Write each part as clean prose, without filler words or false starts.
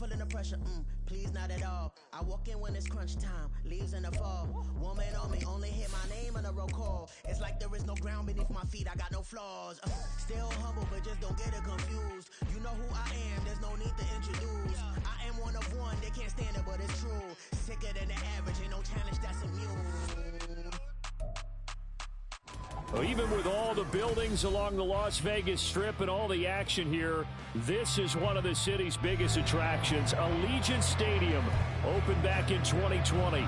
feeling the pressure, please not at all. I walk in when it's crunch time, leaves in the fall. Woman on me, only hit my name on a roll call. It's like there is no ground beneath my feet, I got no flaws. Still humble, but just don't get it confused. You know who I am, there's no need to introduce. I am one of one, they can't stand it, but it's true. Sicker than the average, ain't no challenge that's immune. Well, even with all the buildings along the Las Vegas Strip and all the action here, this is one of the city's biggest attractions. Allegiant Stadium opened back in 2020.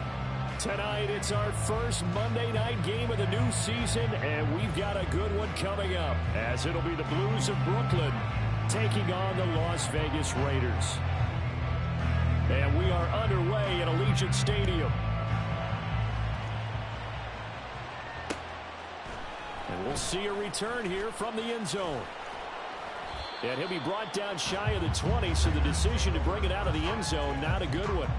Tonight, it's our first Monday night game of the new season, and we've got a good one coming up, as it'll be the Blues of Brooklyn taking on the Las Vegas Raiders. And we are underway at Allegiant Stadium. And we'll see a return here from the end zone. And he'll be brought down shy of the 20, so the decision to bring it out of the end zone, not a good one.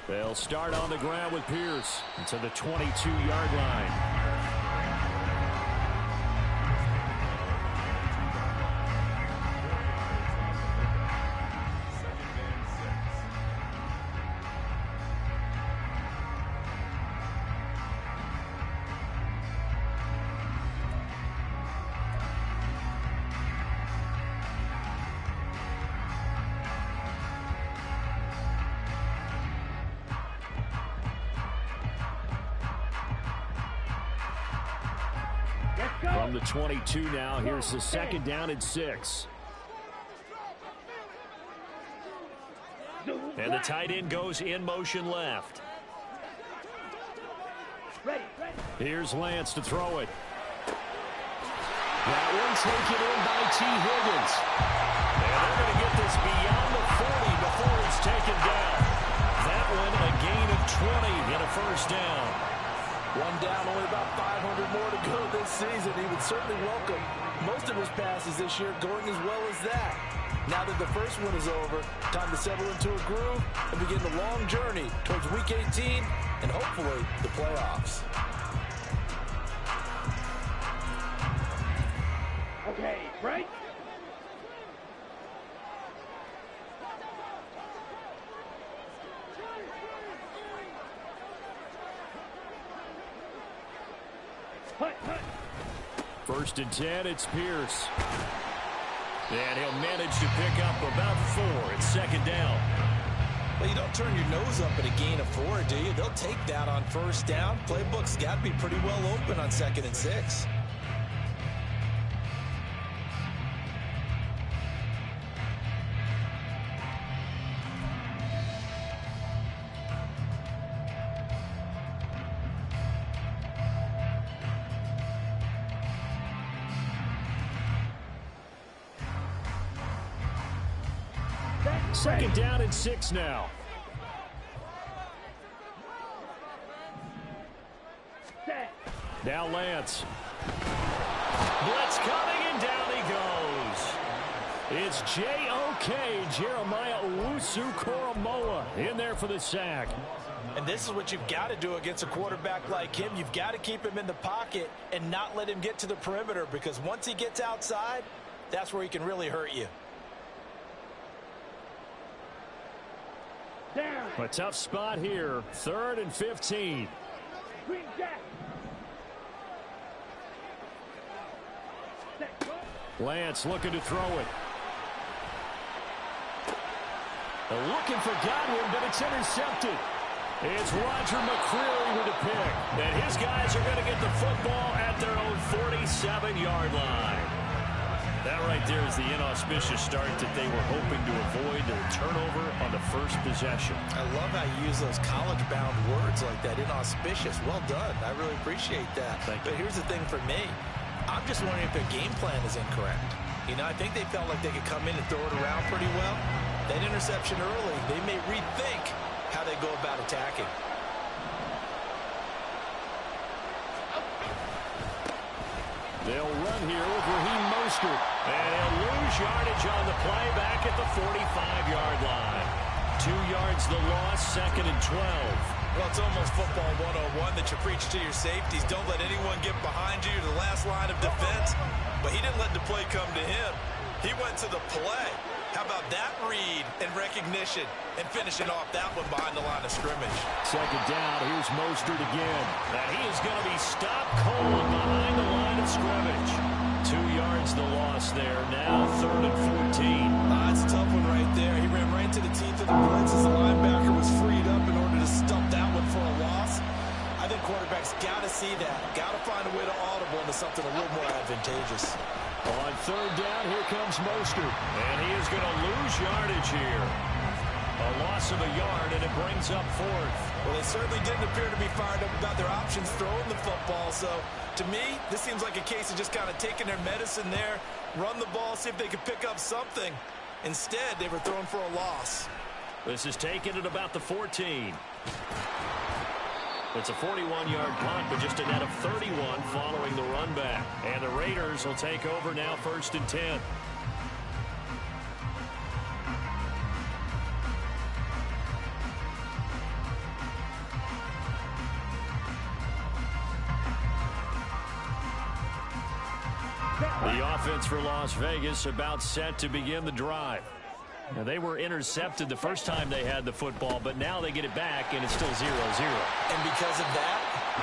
They'll start on the ground with Pierce to the 22-yard line. From the 22 now, here's the second down and 6. And the tight end goes in motion left. Here's Lance to throw it. That one taken in by T. Higgins. And they're going to get this beyond the 40 before it's taken down. That one a gain of 20 and a first down. One down, only about 500 more to go this season. He would certainly welcome most of his passes this year going as well as that. Now that the first one is over, time to settle into a groove and begin the long journey towards Week 18 and hopefully the playoffs. Okay, break. First and 10, it's Pierce. And he'll manage to pick up about 4. It's second down. Well, you don't turn your nose up at a gain of 4, do you? They'll take that on first down. Playbook's got to be pretty well open on 2nd and 6. Second down and 6 now. Now Lance. Blitz coming, and down he goes. It's J.O.K. Jeremiah Owusu-Koramoah in there for the sack. And this is what you've got to do against a quarterback like him. You've got to keep him in the pocket and not let him get to the perimeter, because once he gets outside, that's where he can really hurt you. A tough spot here. 3rd and 15. Lance looking to throw it. They're looking for Godwin, but it's intercepted. It's Roger McCreary with a pick. And his guys are going to get the football at their own 47-yard line. That right there is the inauspicious start that they were hoping to avoid, the turnover on the first possession. I love how you use those college-bound words like that, inauspicious. Well done. I really appreciate that. But here's the thing for me. I'm just wondering if their game plan is incorrect. You know, I think they felt like they could come in and throw it around pretty well. That interception early, they may rethink how they go about attacking. They'll run here with Raheem Mostert. And he'll lose yardage on the play back at the 45-yard line. 2 yards the loss, 2nd and 12. Well, it's almost football 101 that you preach to your safeties. Don't let anyone get behind you to the last line of defense. But he didn't let the play come to him. He went to the play. How about that read and recognition and finishing off that one behind the line of scrimmage? 2nd down, here's Mostert again. And he is going to be stopped cold behind the line of scrimmage. 2 yards the loss there. Now 3rd and 14. That's a tough one right there. He ran right into the teeth of the blitz as the linebacker was freed up in order to stop that one for a loss. I think quarterbacks got to see that. Got to find a way to audible into something a little more advantageous. On 3rd down, here comes Mostert. And he is going to lose yardage here. A loss of a yard, and it brings up 4th. Well, they certainly didn't appear to be fired up about their options throwing the football. So, to me, this seems like a case of just kind of taking their medicine there, run the ball, see if they could pick up something. Instead, they were thrown for a loss. This is taken at about the 14. It's a 41-yard punt, but just a net of 31 following the run back. And the Raiders will take over now, 1st and 10. The offense for Las Vegas about set to begin the drive. Now, they were intercepted the first time they had the football, but now they get it back, and it's still 0-0. And because of that,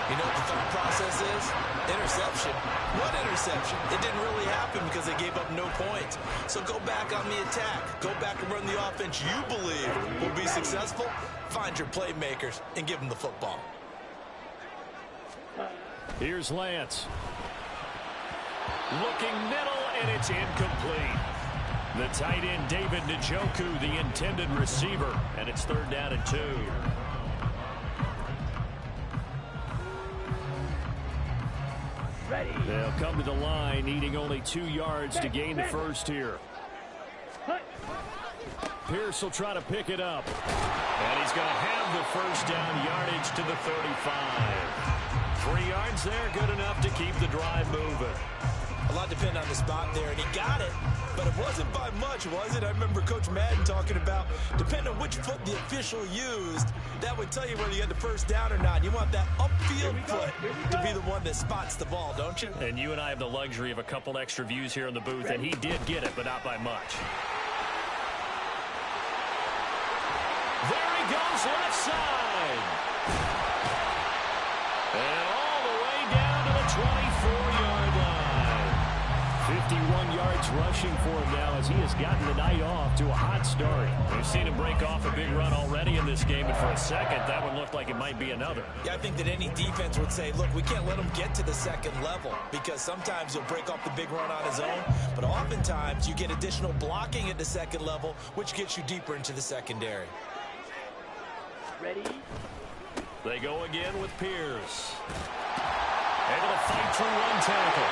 you know what the thought process is? Interception. What interception? It didn't really happen because they gave up no points. So go back on the attack. Go back and run the offense you believe will be successful. Find your playmakers and give them the football. Here's Lance. Looking middle, and it's incomplete. The tight end, David Njoku, the intended receiver, and it's 3rd down and 2. Ready. They'll come to the line, needing only 2 yards to gain the first here. Pierce will try to pick it up. And he's going to have the first down, yardage to the 35. 3 yards there, good enough to keep the drive moving. A lot depended on the spot there, and he got it, but it wasn't by much, was it? I remember Coach Madden talking about, depending on which foot the official used, that would tell you whether you had the first down or not. You want that upfield foot to be the one that spots the ball, don't you? And you and I have the luxury of a couple extra views here in the booth, and he did get it, but not by much. There he goes, left side. And all the way down to the 24-yard line. 51 yards rushing for him now as he has gotten the night off to a hot start. We've seen him break off a big run already in this game, and for a second, that one looked like it might be another. Yeah, I think that any defense would say, look, we can't let him get to the second level because sometimes he'll break off the big run on his own, but oftentimes you get additional blocking at the second level, which gets you deeper into the secondary. Ready. They go again with Pierce. Able to fight through one tackle.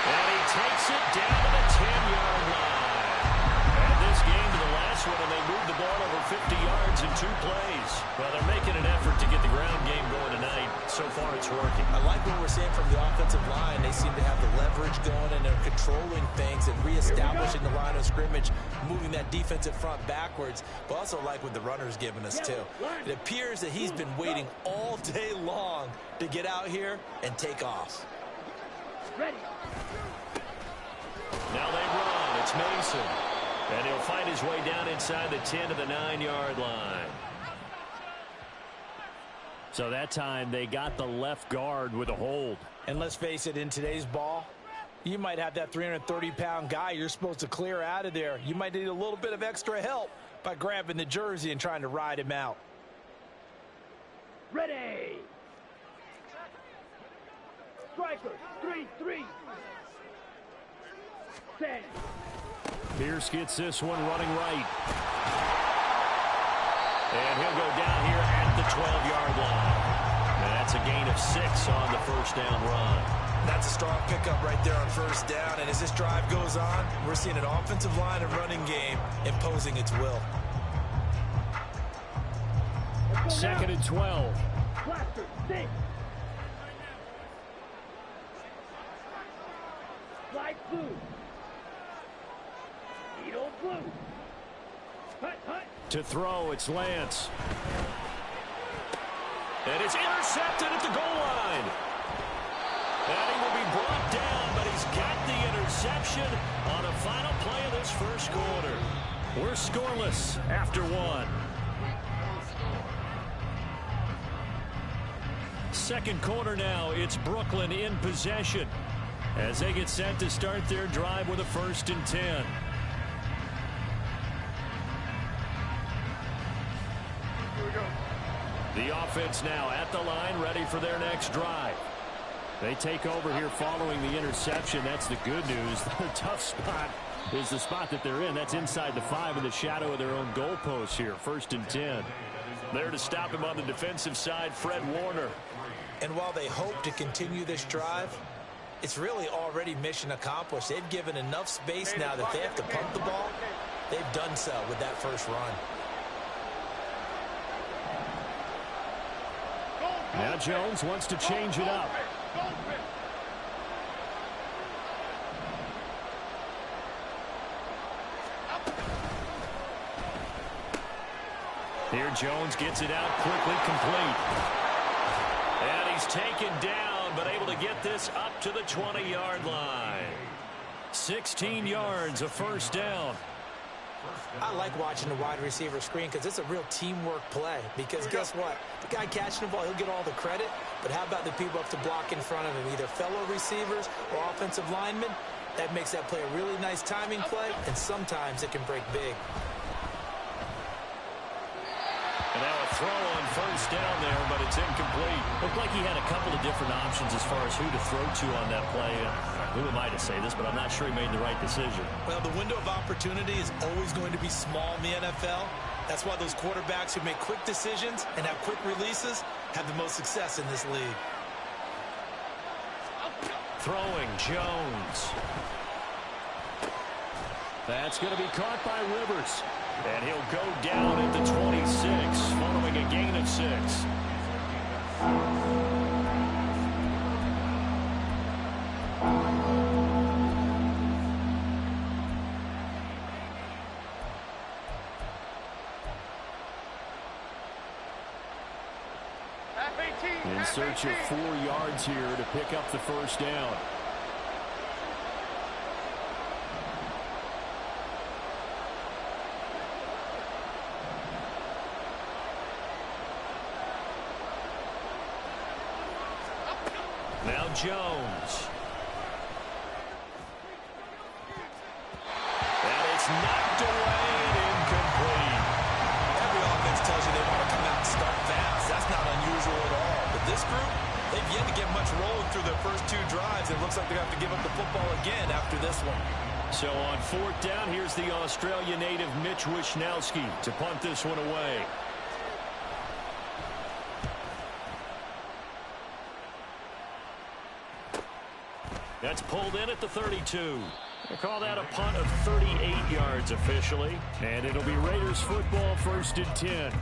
And he takes it down to the 10-yard line. And this game to the last one, and they moved the ball over 50 yards in 2 plays. Well, they're making an effort to get the ground game going tonight. So far, it's working. I like what we're seeing from the offensive line. They seem to have the leverage going, and they're controlling things and reestablishing the line of scrimmage, moving that defensive front backwards. But also like what the runner's giving us, too. It appears that he's been waiting all day long to get out here and take off. Ready. Now they run. It's Mason. And he'll find his way down inside the 10 to the 9-yard line. So that time they got the left guard with a hold. And let's face it, in today's ball, you might have that 330-pound guy you're supposed to clear out of there. You might need a little bit of extra help by grabbing the jersey and trying to ride him out. Ready. Strikers, 3-3. 10. Pierce gets this one running right. And he'll go down here at the 12-yard line. And that's That's a gain of 6 on the first down run. That's a strong pickup right there on first down. And as this drive goes on, we're seeing an offensive line and running game imposing its will. 2nd and 12. Cluster, 6. Slide blue. Needle blue. Hut, hut. To throw, it's Lance. And it's intercepted at the goal line. And he will be brought down, but he's got the interception on the final play of this first quarter. We're scoreless after 1. Second quarter now, it's Brooklyn in possession as they get set to start their drive with a 1st and 10. The offense now at the line, ready for their next drive. They take over here following the interception. That's the good news. The tough spot is the spot that they're in. That's inside the 5 in the shadow of their own goalpost here. 1st and 10. There to stop him on the defensive side, Fred Warner. And while they hope to continue this drive, it's really already mission accomplished. They've given enough space now that they have to pump the ball. They've done so with that first run. Now Jones wants to change it up. Here Jones gets it out quickly, complete. And he's taken down, but able to get this up to the 20-yard line. 16 yards, a first down. I like watching the wide receiver screen because it's a real teamwork play. Because guess what? The guy catching the ball, he'll get all the credit. But how about the people up to block in front of him, either fellow receivers or offensive linemen? That makes that play a really nice timing play, and sometimes it can break big. And now a throw on first down there, but it's incomplete. Looked like he had a couple of different options as far as who to throw to on that play. Who am I to say this, but I'm not sure he made the right decision. Well, the window of opportunity is always going to be small in the NFL. That's why those quarterbacks who make quick decisions and have quick releases have the most success in this league. Throwing Jones. That's going to be caught by Rivers. And he'll go down at the 26, following a gain of 6. In search of 4 yards here to pick up the first down. Now Jones. And it's knocked away and incomplete. Every offense tells you they want to come out and start fast. That's not unusual at all. But this group, they've yet to get much rolling through their first 2 drives. It looks like they're going to have to give up the football again after this one. So on 4th down, here's the Australia native Mitch Wishnowsky to punt this one away. That's pulled in at the 32. They call that a punt of 38 yards officially. And it'll be Raiders football, 1st and 10.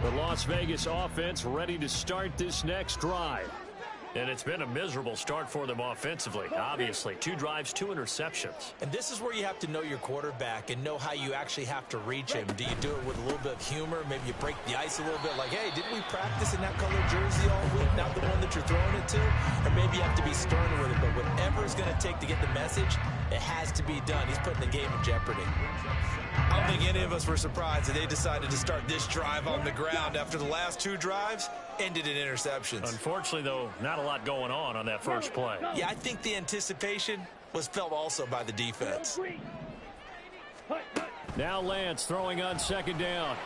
The Las Vegas offense ready to start this next drive. And it's been a miserable start for them offensively, obviously. 2 drives, 2 interceptions. And this is where you have to know your quarterback and know how you actually have to reach him. Do you do it with a little bit of humor? Maybe you break the ice a little bit, like, hey, didn't we practice in that colored jersey all week, not the one that you're throwing it to? Or maybe you have to be stern with it, but whatever it's going to take to get the message, it has to be done. He's putting the game in jeopardy. I don't think any of us were surprised that they decided to start this drive on the ground after the last 2 drives ended in interceptions. Unfortunately, though, not a lot going on that first play. Yeah, I think the anticipation was felt also by the defense. Now Lance throwing on 2nd down.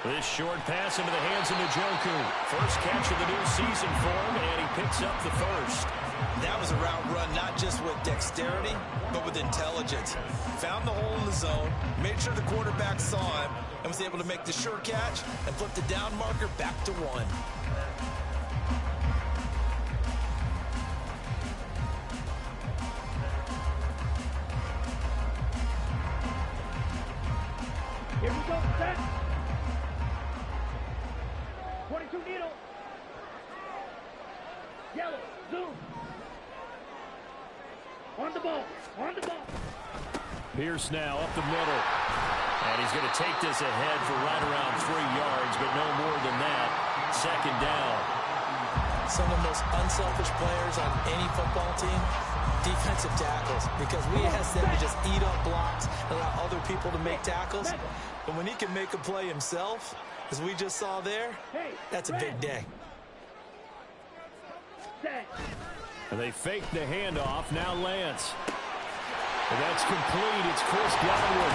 This short pass into the hands of Njoku. First catch of the new season for him, and he picks up the first. That was a route run not just with dexterity, but with intelligence. Found the hole in the zone, made sure the quarterback saw him, and was able to make the sure catch and flip the down marker back to 1. Here we go, set. 22 needle. Yellow, zoom. On the ball, on the ball. Pierce now up the middle. And he's going to take this ahead for right around 3 yards, but no more than that. Second down. Some of the most unselfish players on any football team, defensive tackles, because we ask them to just eat up blocks and allow other people to make tackles. But when he can make a play himself, as we just saw there, that's a big day. And they fake the handoff. Now Lance. And that's complete. It's Chris Godwin.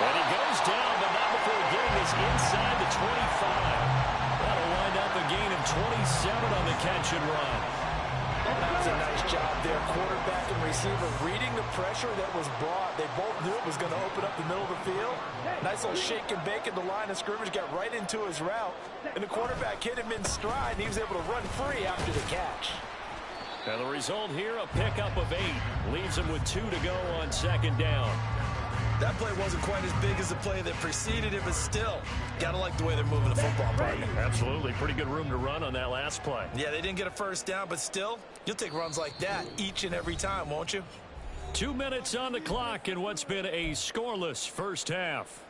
And he goes down, but not before getting this inside the 25. That'll wind up a gain of 27 on the catch and run. That was a nice job there. Quarterback and receiver reading the pressure that was brought. They both knew it was going to open up the middle of the field. Nice little shake and bake at the line of scrimmage. Got right into his route. And the quarterback hit him in stride. And he was able to run free after the catch. And the result here, a pickup of 8. Leaves him with 2 to go on second down. That play wasn't quite as big as the play that preceded it, but still, gotta like the way they're moving the football, partner. Absolutely. Pretty good room to run on that last play. Yeah, they didn't get a first down, but still, you'll take runs like that each and every time, won't you? 2 minutes on the clock in what's been a scoreless first half.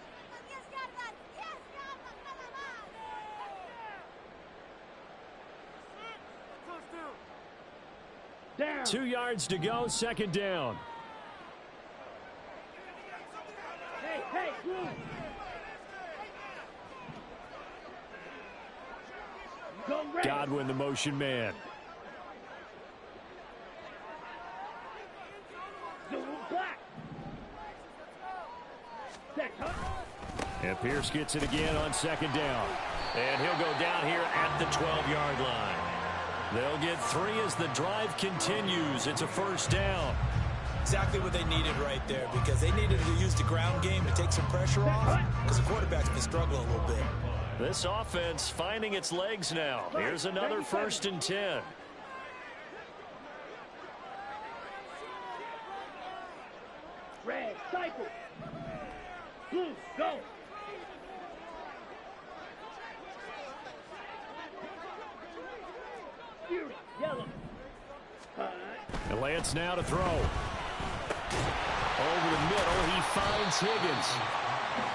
Down. 2 yards to go, second down. Hey, move. Go red. Godwin, the motion man. Zoom black. Set, huh? And Pierce gets it again on second down. And he'll go down here at the 12-yard line. They'll get 3 as the drive continues. It's a first down. Exactly what they needed right there, because they needed to use the ground game to take some pressure off, because the quarterback's been struggling a little bit. This offense finding its legs now. Here's another 1st and 10. Red, cycle. Blue, go. Fury, yellow. And Lance now to throw. Over the middle, he finds Higgins.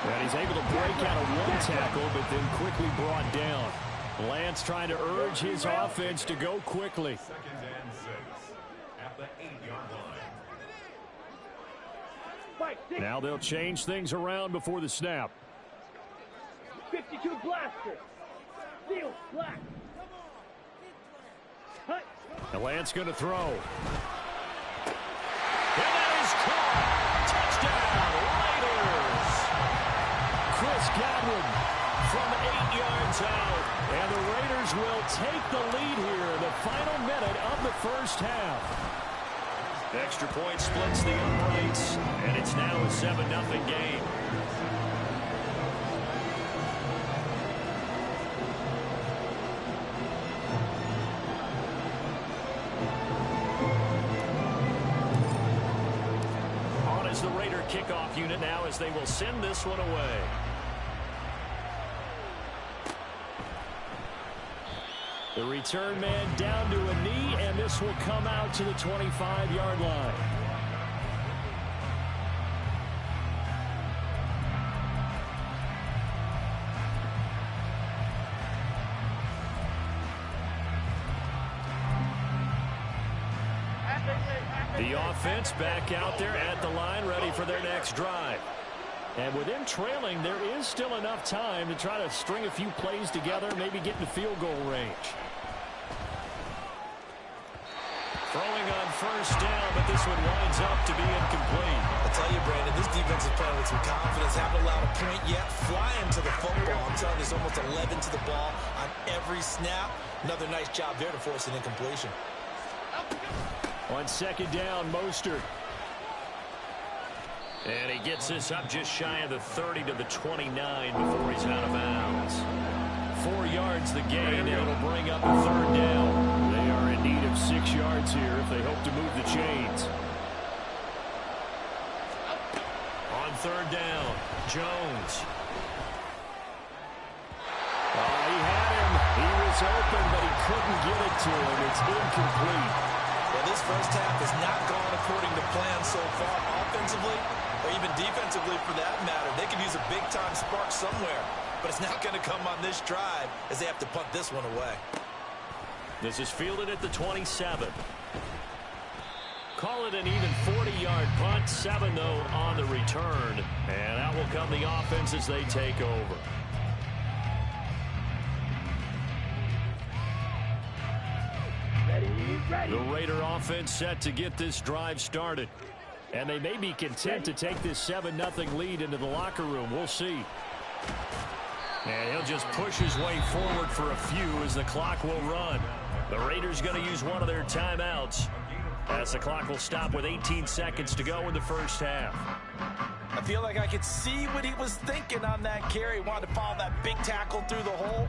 And he's able to break out of 1 tackle, but then quickly brought down. Lance trying to urge his offense to go quickly. 2nd and 6 at the 8-yard line. Now they'll change things around before the snap. 52 blaster. Steel, black. Hut. And Lance going to throw. And that is caught. Touchdown, Raiders. Chris Godwin from 8 yards out. And the Raiders will take the lead here in the final minute of the first half. Extra point splits the uprights, and it's now a 7-0 game. On is the Raider kickoff unit now as they will send this one away. The return man down to a knee, and this will come out to the 25-yard line. The offense back out there at the line, ready for their next drive. And with them trailing, there is still enough time to try to string a few plays together, maybe get into field goal range. Throwing on first down, but this one winds up to be incomplete. I tell you, Brandon, this defense is playing with some confidence. Haven't allowed a point yet. Flying to the football. I'm telling you, there's almost 11 to the ball on every snap. Another nice job there to force an incompletion. On second down, Mostert. And he gets this up just shy of the 30 to the 29 before he's out of bounds. 4 yards the gain, and it'll bring up a third down. They are in need of 6 yards here if they hope to move the chains. On third down, Jones. Oh, he had him. He was open, but he couldn't get it to him. It's incomplete. Well, this first half has not gone according to plan so far offensively, or even defensively for that matter. They could use a big-time spark somewhere, but it's not going to come on this drive as they have to punt this one away. This is fielded at the 27. Call it an even 40-yard punt. 7, though, on the return. And out will come the offense as they take over. Ready. The Raider offense set to get this drive started. And they may be content to take this 7-0 lead into the locker room. We'll see. And he'll just push his way forward for a few as the clock will run. The Raiders going to use one of their timeouts as the clock will stop with 18 seconds to go in the first half. I feel like I could see what he was thinking on that carry. He wanted to follow that big tackle through the hole.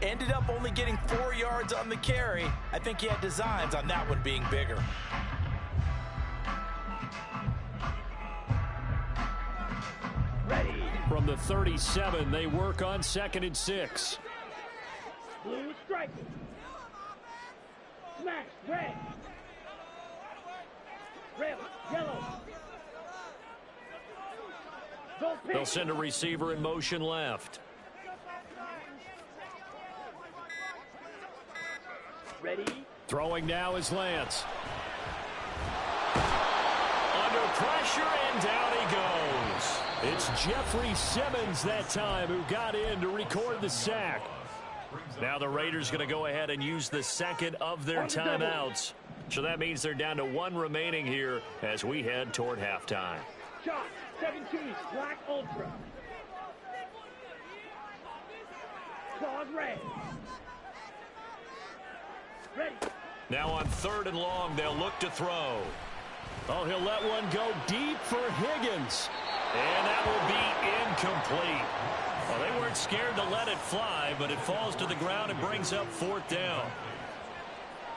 Ended up only getting 4 yards on the carry. I think he had designs on that one being bigger. Ready. From the 37, they work on 2nd and 6. Blue strike. Smash. Red. Red. Yellow. Go pink. They'll send a receiver in motion left. Ready. Throwing now is Lance. Under pressure, and down he goes. It's Jeffrey Simmons that time who got in to record the sack. Now the Raiders going to go ahead and use the second of their timeouts. So that means they're down to 1 remaining here as we head toward halftime. Shot. 17. Black Ultra. Claws red. Ready. Now on 3rd and long, they'll look to throw. Oh, he'll let one go deep for Higgins. And that will be incomplete. Well, they weren't scared to let it fly, but it falls to the ground and brings up 4th down.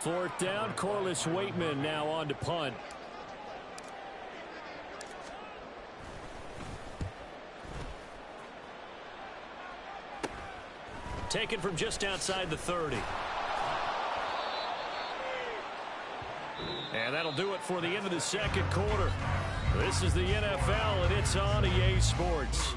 4th down, Corliss Waitman now on to punt. Taken from just outside the 30. And that'll do it for the end of the second quarter. This is the NFL, and it's on EA Sports.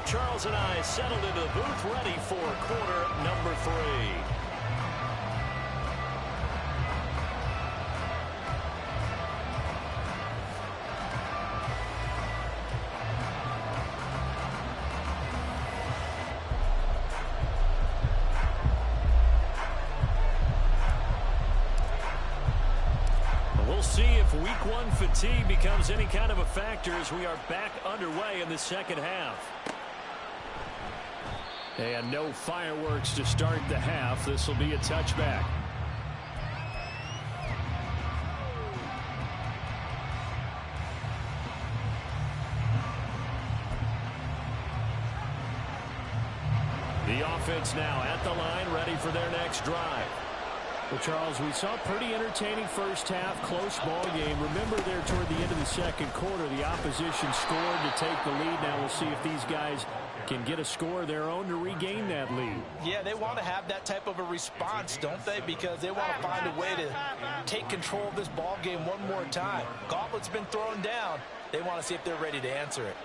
Charles and I settled into the booth ready for quarter number 3. We'll see if week 1 fatigue becomes any kind of a factor as we are back underway in the second half. And no fireworks to start the half. This will be a touchback. The offense now at the line, ready for their next drive. Well, Charles, we saw a pretty entertaining first half, close ball game. Remember there toward the end of the second quarter, the opposition scored to take the lead. Now we'll see if these guys can get a score of their own to regain that lead. Yeah, they want to have that type of a response, don't they? Because they want to find a way to take control of this ball game one more time. Gauntlet's been thrown down. They want to see if they're ready to answer it.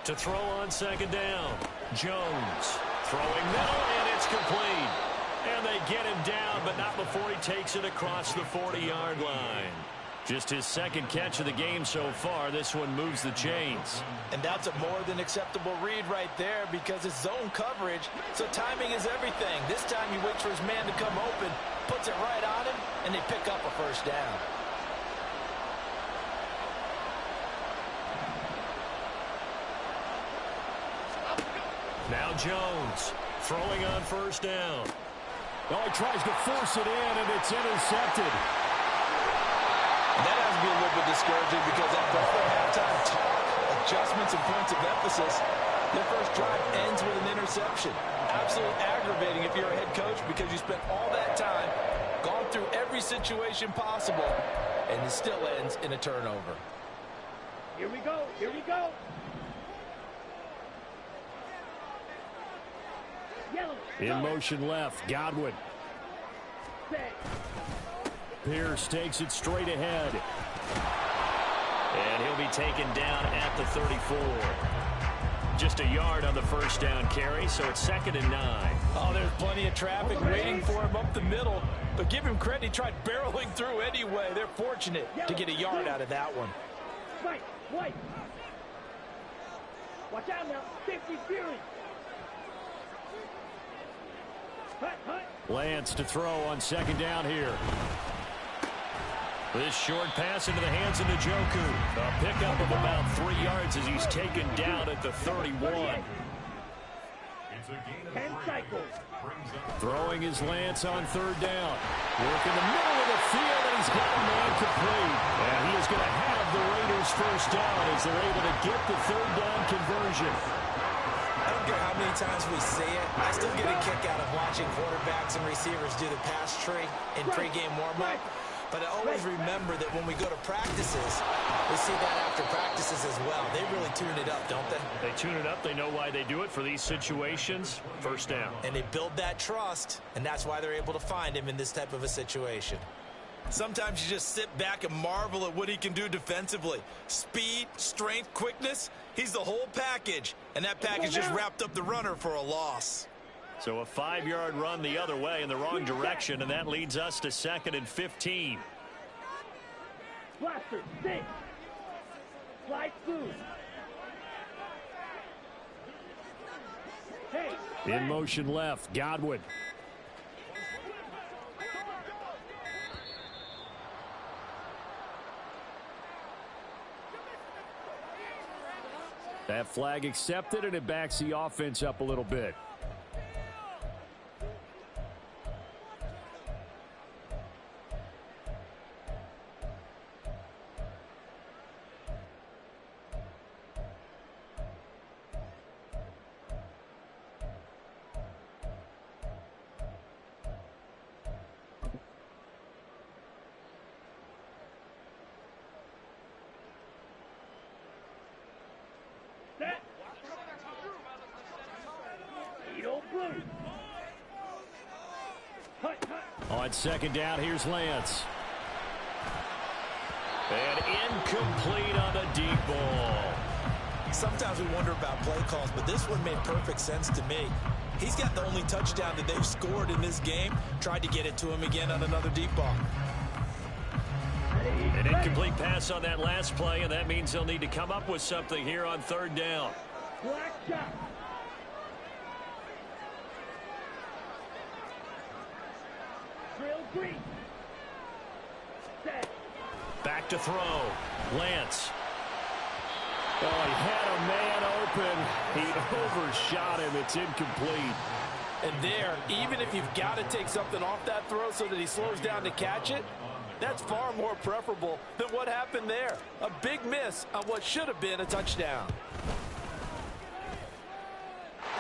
To throw on second down, Jones throwing middle, and it's complete. And they get him down, but not before he takes it across the 40-yard line. Just his second catch of the game so far. This one moves the chains. And that's a more than acceptable read right there because it's zone coverage, so timing is everything. This time he waits for his man to come open, puts it right on him, and they pick up a first down. Now Jones throwing on first down. Oh, he tries to force it in, and it's intercepted. That has to be a little bit discouraging because after all their halftime talk, adjustments, and points of emphasis, their first drive ends with an interception. Absolutely aggravating if you're a head coach because you spent all that time, gone through every situation possible, and it still ends in a turnover. Here we go. Here we go. Yellow. In motion left, Godwin. Set. Pierce takes it straight ahead. And he'll be taken down at the 34. Just a yard on the first down carry, so it's 2nd and 9. Oh, there's plenty of traffic waiting for him up the middle. But give him credit, he tried barreling through anyway. They're fortunate to get a yard out of that one. Right. White. Watch out now. Safety Fury. Hut, hut. Lance to throw on second down here. This short pass into the hands of Njoku. A pickup of about 3 yards as he's taken down at the 31. It's a gain of 10 cycles. Throwing his Lance on third down. Work in the middle of the field, and he's got a man complete. And he is going to have the Raiders first down as they're able to get the third down conversion. I don't care how many times we see it. I still get a kick out of watching quarterbacks and receivers do the pass tree in pregame warm-up. But I always remember that when we go to practices, we see that after practices as well. They really tune it up, don't they? They tune it up. They know why they do it for these situations. First down. And they build that trust, and that's why they're able to find him in this type of a situation. Sometimes you just sit back and marvel at what he can do defensively. Speed, strength, quickness, he's the whole package. And that package just wrapped up the runner for a loss. So a 5-yard run the other way in the wrong direction, and that leads us to 2nd and 15. Blaster. 6. Slide through. Hey. In motion left, Godwin. That flag accepted, and it backs the offense up a little bit. Set. Edo Blue. Hut, hut. On second down, here's Lance. And incomplete on the deep ball. Sometimes we wonder about play calls, but this one made perfect sense to me. He's got the only touchdown that they've scored in this game. Tried to get it to him again on another deep ball. An incomplete pass on that last play, and that means they'll need to come up with something here on third down. Black shot. Drill green. Set. Back to throw. Lance. Oh, he had a man open. He overshot him. It's incomplete. And there, even if you've got to take something off that throw so that he slows down to catch it, that's far more preferable than what happened there. A big miss on what should have been a touchdown.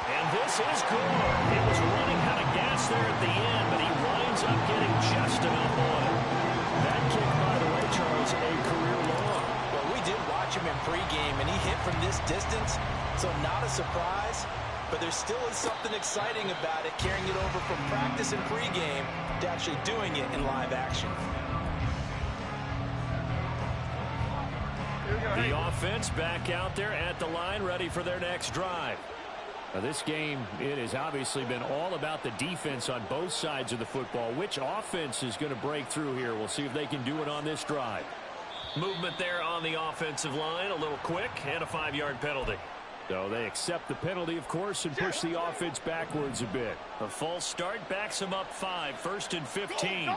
And this is good. He was running out of gas there at the end, but he winds up getting just enough on it. That kick, by the way, Charles, a career long. Well, we did watch him in pregame, and he hit from this distance, so not a surprise. But there still is something exciting about it, carrying it over from practice and pregame to actually doing it in live action. The offense back out there at the line, ready for their next drive. Now this game, it has obviously been all about the defense on both sides of the football. Which offense is going to break through here? We'll see if they can do it on this drive. Movement there on the offensive line, a little quick, and a 5-yard penalty. So they accept the penalty, of course, and push the offense backwards a bit. A false start backs them up 5, 1st and 15.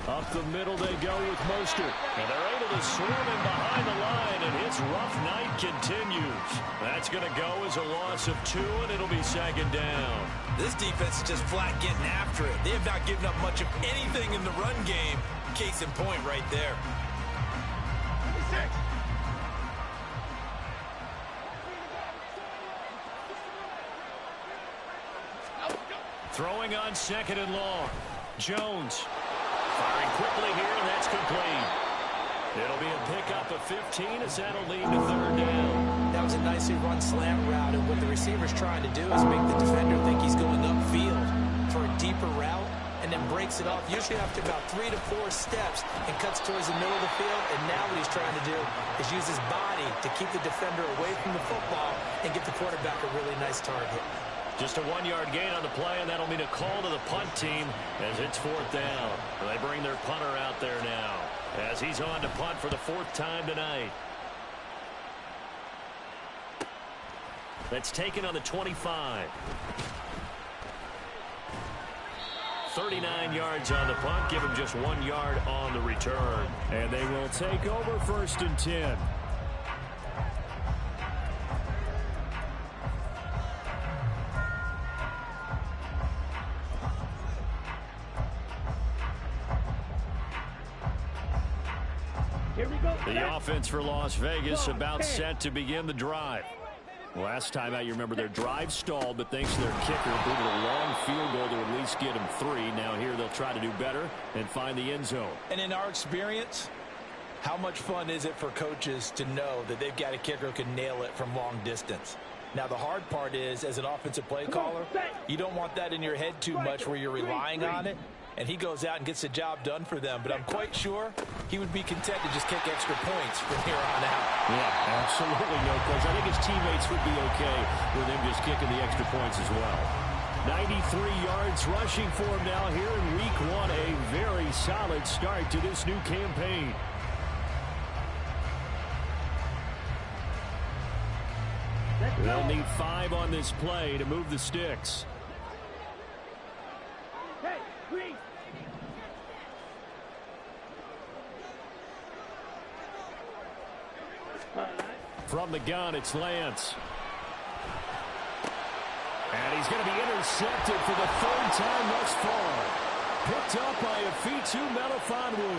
Up the middle they go with Mostert. And they're able to swarm him behind the line, and his rough night continues. That's going to go as a loss of 2, and it'll be 2nd down. This defense is just flat getting after it. They have not given up much of anything in the run game. Case in point right there. Throwing on 2nd and long. Jones firing quickly here, and that's complete. It'll be a pickup of 15 as that'll lead to 3rd down. That was a nicely run slant route, and what the receiver's trying to do is make the defender think he's going upfield for a deeper route, and then breaks it off, usually after about 3 to 4 steps, and cuts towards the middle of the field. And now what he's trying to do is use his body to keep the defender away from the football and get the quarterback a really nice target. Just a 1-yard gain on the play, and that'll mean a call to the punt team as it's 4th down. They bring their punter out there now as he's on to punt for the 4th time tonight. That's taken on the 25. 39 yards on the punt, give him just 1 yard on the return. And they will take over 1st and 10. The offense for Las Vegas about set to begin the drive. Last time out, you remember their drive stalled, but thanks to their kicker, booted a long field goal to at least get them 3. Now here they'll try to do better and find the end zone. And in our experience, how much fun is it for coaches to know that they've got a kicker who can nail it from long distance? Now, the hard part is, as an offensive play caller, you don't want that in your head too much where you're relying on it. And he goes out and gets the job done for them. But I'm quite sure he would be content to just kick extra points from here on out. Yeah, absolutely no question. I think his teammates would be okay with him just kicking the extra points as well. 93 yards rushing for him now here in week 1. A very solid start to this new campaign. They'll need 5 on this play to move the sticks. Hey, green. From the gun, it's Lance. And he's going to be intercepted for the 3rd time thus far. Picked up by Afitu Melifonwu.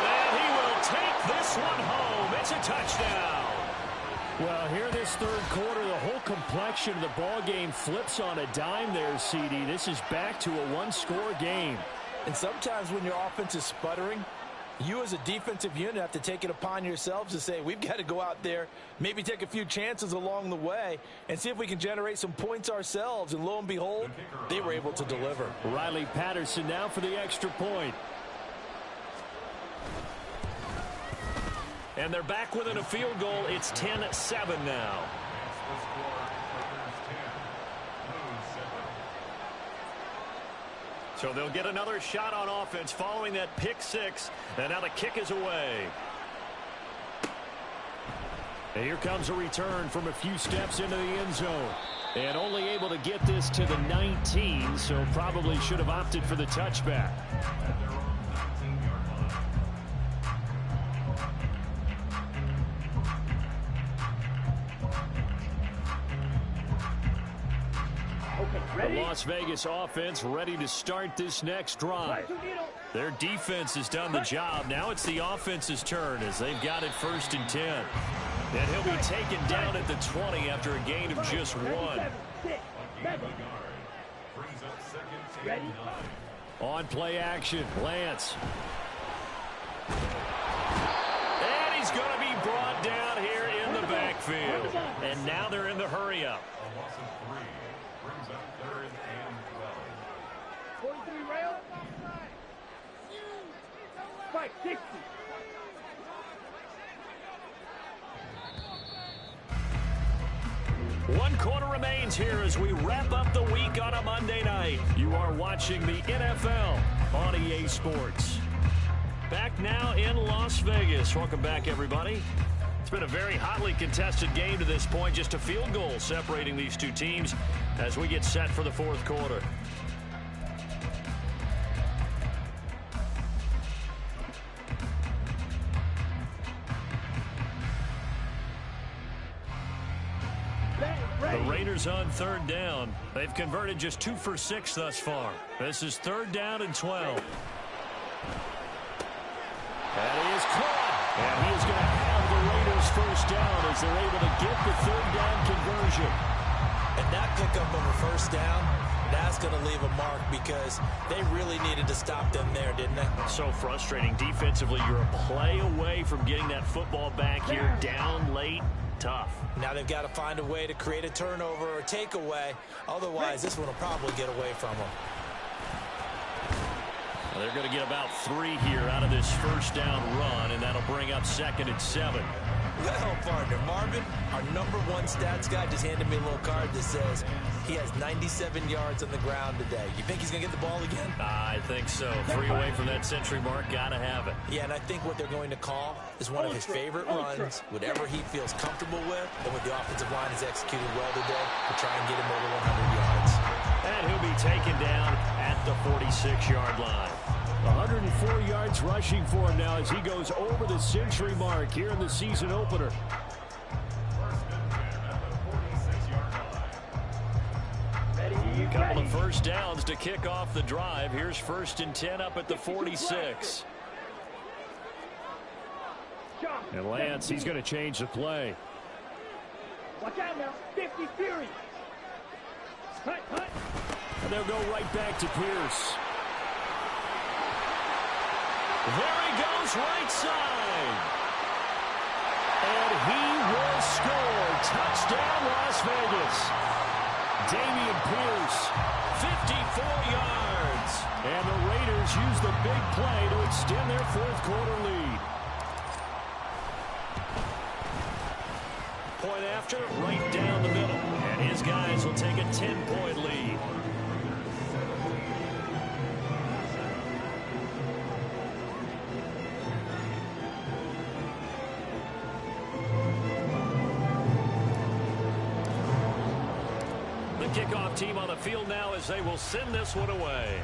And he will take this one home. It's a touchdown. Well, here this 3rd quarter, the whole complexion of the ball game flips on a dime there, CD. This is back to a 1-score game. And sometimes when your offense is sputtering, you as a defensive unit have to take it upon yourselves to say, we've got to go out there, maybe take a few chances along the way, and see if we can generate some points ourselves. And lo and behold, they were able to deliver. Riley Patterson now for the extra point. And they're back within a field goal. It's 10-7 now. So they'll get another shot on offense following that pick 6. And now the kick is away. And here comes a return from a few steps into the end zone. And only able to get this to the 19, so probably should have opted for the touchback. The Las Vegas offense ready to start this next drive. Their defense has done the job. Now it's the offense's turn as they've got it 1st and 10. And he'll be taken down at the 20 after a gain of just 1. Brings up second and Ready? 9. On play action, Lance. And he's going to be brought down here in the backfield. And now they're in the hurry-up. A loss of 3. Brings up third and 12. 43 rail. Spike 60. One quarter remains here as we wrap up the week on a Monday night. You are watching the NFL on EA Sports. Back now in Las Vegas. Welcome back, everybody. It's been a very hotly contested game to this point. Just a field goal separating these two teams as we get set for the fourth quarter. The Raiders on third down. They've converted just 2 for 6 thus far. This is third down and 12. That is caught. And he is going to have the Raiders first down as they're able to get the third down conversion. And that pickup on the first down, that's going to leave a mark because they really needed to stop them there, didn't they? So frustrating. Defensively, you're a play away from getting that football back here down late. Tough. Now they've got to find a way to create a turnover or takeaway. Otherwise, this one will probably get away from them. Well, they're going to get about 3 here out of this first down run, and that'll bring up second and 7. Well, partner, Marvin, our #1 stats guy just handed me a little card that says he has 97 yards on the ground today. You think he's going to get the ball again? I think so. 3 away from that century mark. Got to have it. Yeah, and I think what they're going to call is one of his favorite runs, whatever he feels comfortable with, and what the offensive line has executed well today to try and get him over 100 yards. And he'll be taken down at the 46-yard line. 104 yards rushing for him now as he goes over the century mark here in the season opener. A couple of first downs to kick off the drive. Here's first and 10 up at the 46. And Lance, he's going to change the play. Watch out now. 50 Fury. Hunt, hunt. And they'll go right back to Pierce. There he goes, right side. And he will score. Touchdown, Las Vegas. Dameon Pierce, 54 yards. And the Raiders use the big play to extend their fourth quarter lead. Point after, right down the middle. And his guys will take a 10-point lead. Kickoff team on the field now as they will send this one away.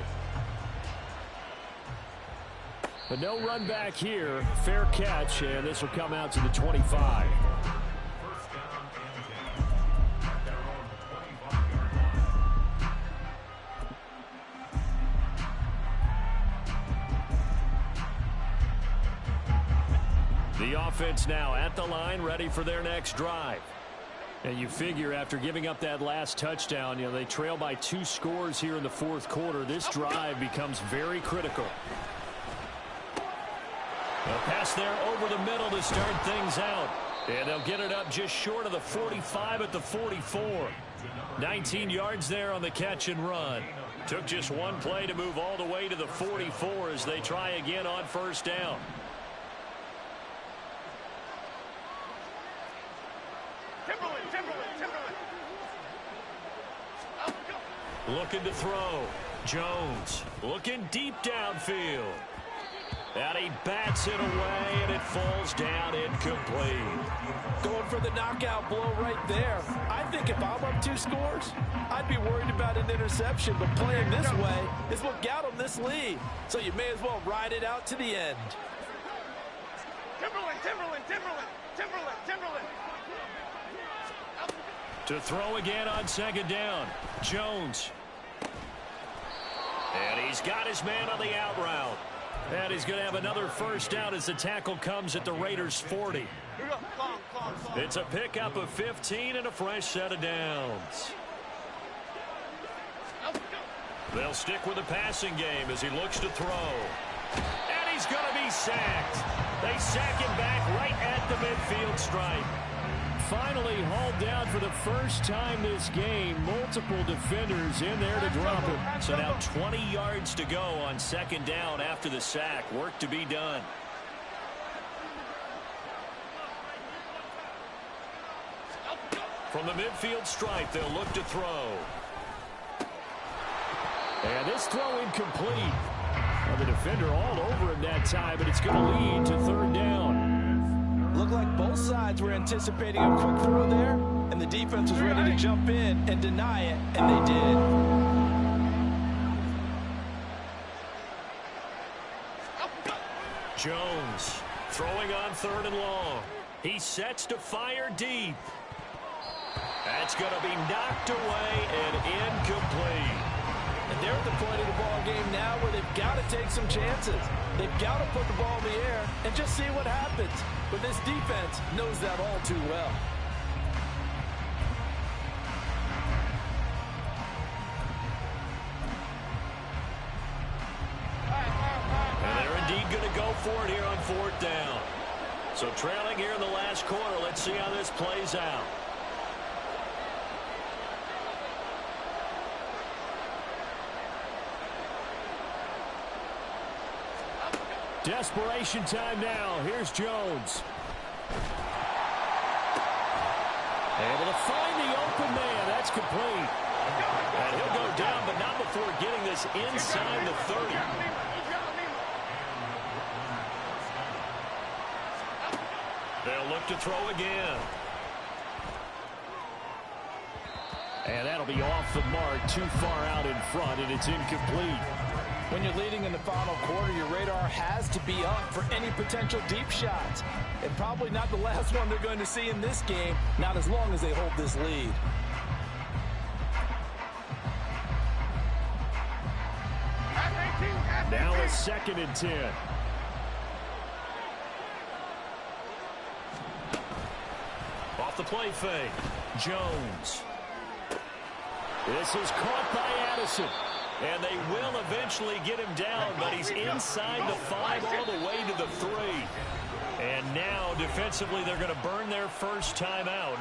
But no run back here. Fair catch, and this will come out to the 25. First down and 10. At their own 25-yard line. The offense now at the line, ready for their next drive. And you figure after giving up that last touchdown, they trail by 2 scores here in the fourth quarter. This drive becomes very critical. A pass there over the middle to start things out. And they'll get it up just short of the 45 at the 44. 19 yards there on the catch and run. Took just one play to move all the way to the 44 as they try again on first down. Looking to throw. Jones looking deep downfield. And he bats it away, and it falls down incomplete. Going for the knockout blow right there. I think if I'm up 2 scores, I'd be worried about an interception, but playing this way is what got them this lead. So you may as well ride it out to the end. Timberland. To throw again on second down. Jones. And he's got his man on the out route. And he's going to have another first down as the tackle comes at the Raiders' 40. It's a pickup of 15 and a fresh set of downs. They'll stick with the passing game as he looks to throw. And he's going to be sacked. They sack him back right at the midfield stripe. Finally hauled down for the first time this game. Multiple defenders in there to drop him. So now 20 yards to go on second down after the sack. Work to be done. From the midfield stripe, they'll look to throw. And this throw incomplete. Well, the defender all over him that time, but it's going to lead to third down. Looked like both sides were anticipating a quick throw there, and the defense was ready to jump in and deny it, and they did. Jones throwing on third and long. He sets to fire deep. That's going to be knocked away and incomplete. And they're at the point of the ball game now where they've got to take some chances. They've got to put the ball in the air and just see what happens. But this defense knows that all too well. And they're indeed going to go for it here on fourth down. So trailing here in the last quarter, let's see how this plays out. Desperation time now. Here's Jones. Able to find the open man. That's complete. And he'll go down, but not before getting this inside the 30. They'll look to throw again. And that'll be off the mark, too far out in front, and it's incomplete. When you're leading in the final quarter, your radar has to be up for any potential deep shots. And probably not the last one they're going to see in this game, not as long as they hold this lead. Now a 2nd and 10. Off the play fake. Jones. This is caught by Addison. And they will eventually get him down, but he's inside the 5 all the way to the 3. And now, defensively, they're going to burn their first timeout.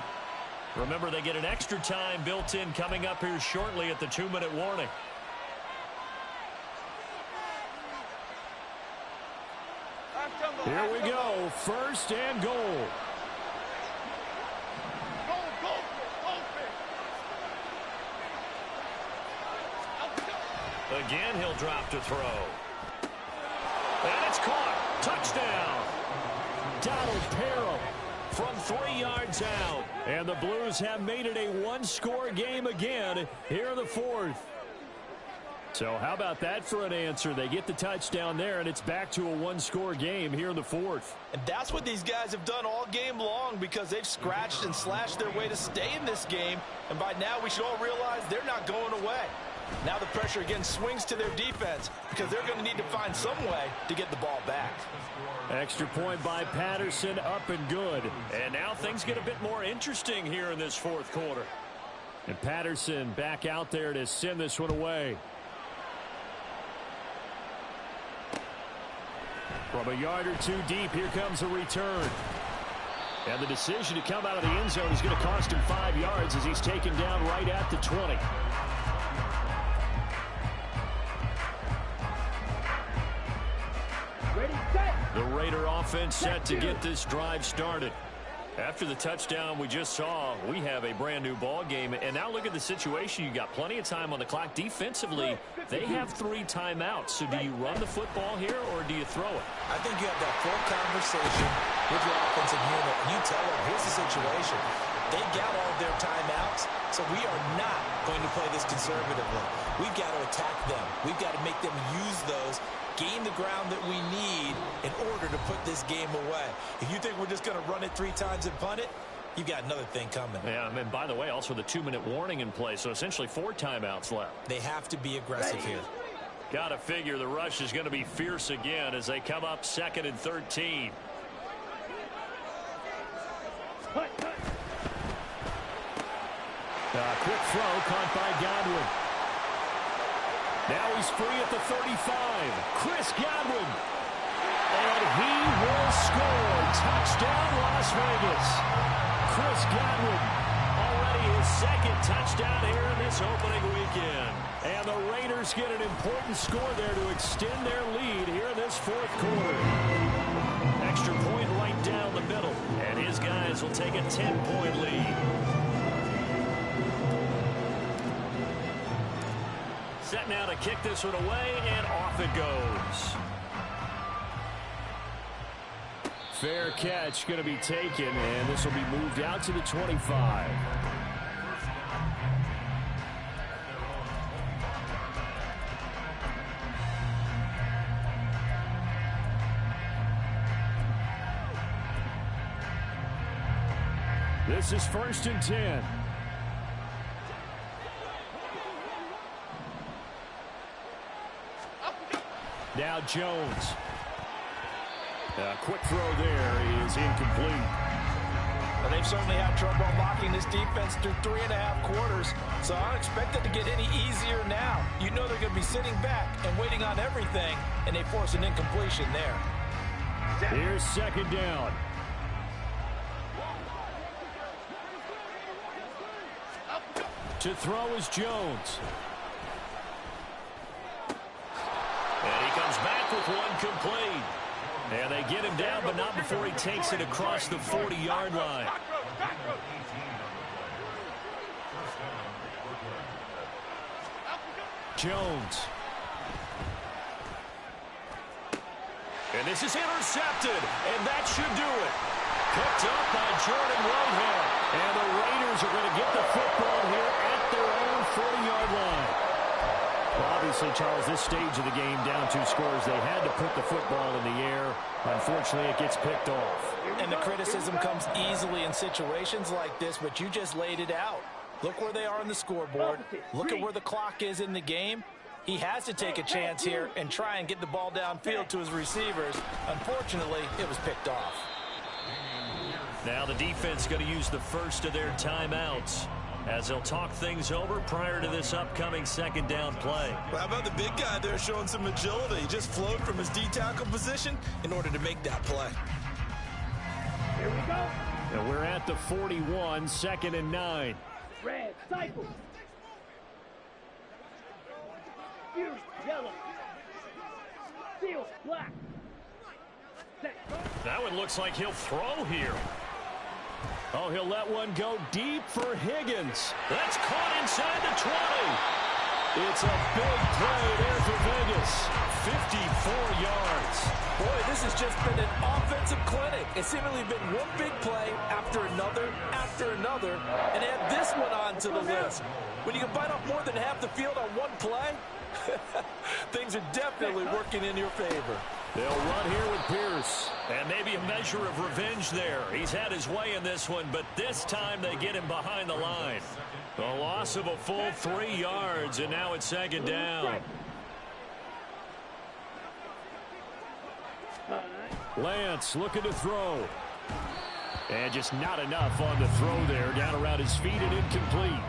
Remember, they get an extra time built in coming up here shortly at the 2-minute warning. Here we go, 1st and goal. Again, he'll drop to throw. And it's caught. Touchdown. Donald Parham From 3 yards out. And the Blues have made it a one-score game again here in the 4th. So how about that for an answer? They get the touchdown there, and it's back to a one-score game here in the 4th. And that's what these guys have done all game long because they've scratched and slashed their way to stay in this game. And by now, we should all realize they're not going away. Now the pressure again swings to their defense because they're going to need to find some way to get the ball back. Extra point by Patterson, up and good. And now things get a bit more interesting here in this 4th quarter. And Patterson back out there to send this one away. From a yard or two deep, here comes a return. And the decision to come out of the end zone is going to cost him 5 yards as he's taken down right at the 20. The Raider offense set to get this drive started. After the touchdown we just saw, we have a brand new ball game. And now look at the situation. You got plenty of time on the clock. Defensively, they have 3 timeouts. So do you run the football here or do you throw it? I think you have that full conversation with your offensive unit. And you tell them, here's the situation. They got all of their timeouts, so we are not going to play this conservatively. We've got to attack them. We've got to make them use those, gain the ground that we need in order to put this game away. If you think we're just going to run it 3 times and punt it, you've got another thing coming. Yeah, and by the way, also the 2-minute warning in place, so essentially 4 timeouts left. They have to be aggressive here. Got to figure the rush is going to be fierce again as they come up 2nd and 13. Quick throw caught by Godwin. Now he's free at the 35. Chris Godwin. And he will score. Touchdown, Las Vegas. Chris Godwin, already his second touchdown here in this opening weekend. And the Raiders get an important score there to extend their lead here in this fourth quarter. Extra point right down the middle. And his guys will take a 10-point lead. Set now to kick this one away, and off it goes. Fair catch going to be taken, and this will be moved out to the 25. This is 1st and 10. Now Jones. A quick throw there is incomplete. Well, they've certainly had trouble unlocking this defense through 3.5 quarters, so I don't expect it to get any easier now. You know they're going to be sitting back and waiting on everything, and they force an incompletion there. Here's 2nd down. To throw is Jones. And he comes back with one complete. And they get him down, but not before he takes it across the 40-yard line. Jones. And this is intercepted, and that should do it. Picked up by Jordan Whitehead. And the Raiders are going to get the football here at their own 40-yard line. Well, obviously, Charles, this stage of the game, down 2 scores, they had to put the football in the air. Unfortunately, it gets picked off. And the criticism comes easily in situations like this, but you just laid it out. Look where they are on the scoreboard. Look at where the clock is in the game. He has to take a chance here and try and get the ball downfield to his receivers. Unfortunately, it was picked off. Now the defense going to use the first of their timeouts as they'll talk things over prior to this upcoming 2nd down play. Well, how about the big guy there showing some agility? He just flowed from his D-tackle position in order to make that play. Here we go. And we're at the 41, 2nd and 9. Red, cycle. Fury, yellow. Steel, black. Set. That one looks like he'll throw here. Oh, he'll let one go deep for Higgins. That's caught inside the 20. It's a big play there for Vegas. 54 yards. Boy, this has just been an offensive clinic. It's seemingly been one big play after another, and add this one on to the list. When you can bite off more than half the field on one play, things are definitely working in your favor. They'll run here with Pierce. And maybe a measure of revenge there. He's had his way in this one, but this time they get him behind the line. A loss of a full 3 yards, and now it's 2nd down. Lance looking to throw. And just not enough on the throw there. Down around his feet and incomplete.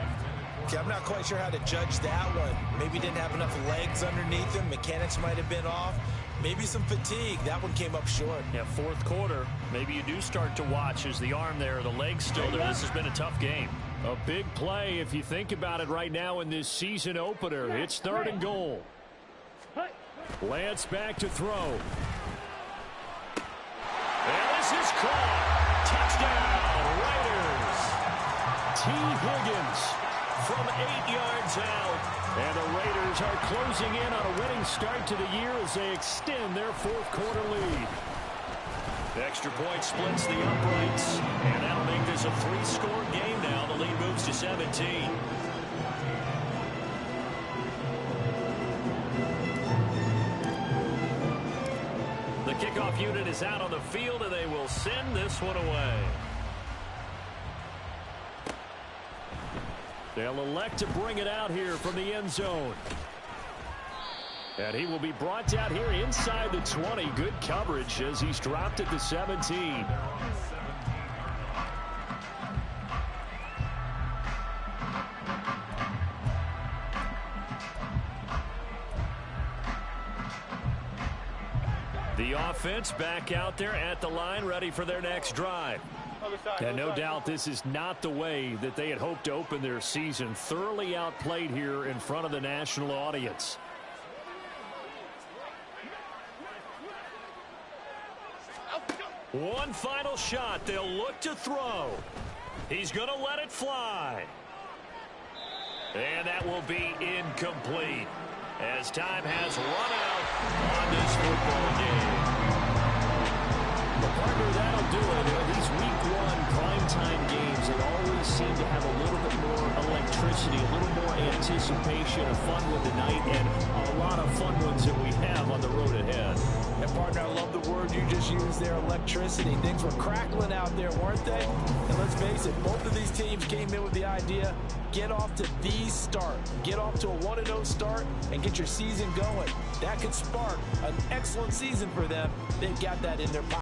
Okay, I'm not quite sure how to judge that one. Maybe didn't have enough legs underneath him. Mechanics might have been off. Maybe some fatigue. That one came up short. Yeah, 4th quarter. Maybe you do start to watch as the arm there, the leg's still there. This has been a tough game. A big play if you think about it right now in this season opener. It's 3rd and goal. Lance back to throw. And this is caught. Touchdown, Raiders. T. Higgins from 8 yards out. And the Raiders are closing in on a winning start to the year as they extend their 4th quarter lead. The extra point splits the uprights, and that'll make this a 3-score game now. The lead moves to 17. The kickoff unit is out on the field, and they will send this one away. They'll elect to bring it out here from the end zone. And he will be brought down here inside the 20. Good coverage as he's dropped at the 17. The offense back out there at the line, ready for their next drive. And no doubt this is not the way that they had hoped to open their season. Thoroughly outplayed here in front of the national audience. One final shot. They'll look to throw. He's going to let it fly. And that will be incomplete as time has run out on this football game. Well, partner, that'll do it. These week one primetime games, they always seem to have a little bit more electricity, a little more anticipation, a fun with the night, and a lot of fun ones that we have on the road ahead. And partner, I love the word you just used there, electricity. Things were crackling out there, weren't they? And let's face it, both of these teams came in with the idea, get off to the start. Get off to a 1-0 start and get your season going. That could spark an excellent season for them. They've got that in their pocket.